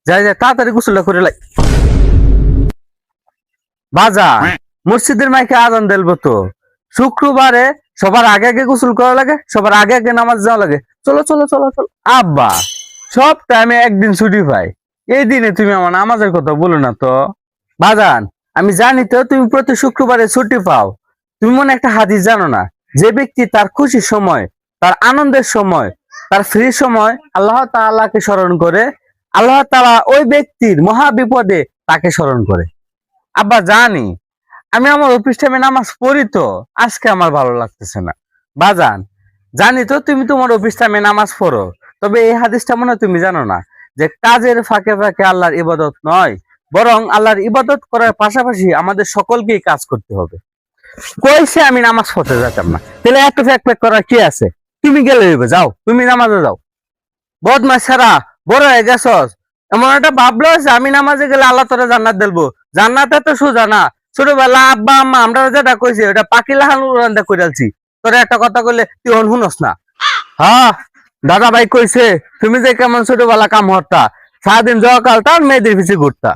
যাই যাই তাড়াতাড়ি গোসলটা করে লাই। বাজান, মসজিদের মাইকে আজান দেলবো তো। শুক্রবারে সবার আগে আগে গোসল করা লাগে, সবার আগে আগে নামাজ যাওয়া লাগে। চলো চলো চলো চলো। আব্বা, সব টাইমে একদিন ছুটি পাই, এই দিনে তুমি আমার নামাজের কথা বলো না তো। বাজান, আমি জানি তো তুমি প্রতি শুক্রবারে ছুটি পাও। তুমি মনে একটা হাদিস জানো না, যে ব্যক্তি তার খুশির সময়, তার আনন্দের সময়, তার ফ্রি সময় আল্লাহ তাআলাকে স্মরণ করে, আল্লাহ তাআলা ওই ব্যক্তির মহা বিপদে তাকে স্মরণ করে। আব্বা জানি, আমি আমার অফিস টাইমে নামাজ পড়ি তো, আজকে আমার ভালো লাগতেছে না। বাজান, জানি তো তুমি তোমার অফিস টাইমে নামাজ পড়ো, তবে এই হাদিসটা মনে হয় তুমি জানো না, যে কাজের ফাঁকে ফাঁকে আল্লাহর ইবাদত নয়, বরং আল্লাহর ইবাদত করার পাশাপাশি আমাদের সকলকেই কাজ করতে হবে। কইছে আমি নামাজ পড়তে যেতাম না, তাহলে এত ফ্যাক ফ্যাক করার কি আছে? তুমি গেলে হইবে, যাও তুমি নামাজে যাও। বদমাস ছাড়া বড় হয়ে গেছস, এমন একটা ভাবলো যে আমি নামাজে গেলে আল্লাহ তোরা জান্নাত দেবো। জান্নাতে তো সোজা না। ছোটবেলা আব্বা আম্মা আমরা যেটা কইছি ওটা পাখি লাহান উড়ান কইরালছি। তোরা একটা কথা কইলে তুই শুনস না। হ্যাঁ, দাদা ভাই কইছে তুমি যে কেমন ছোটবেলা কাম হরতা, সারাদিন জকাল তার মেয়েদের পিছিয়ে ঘুরতা।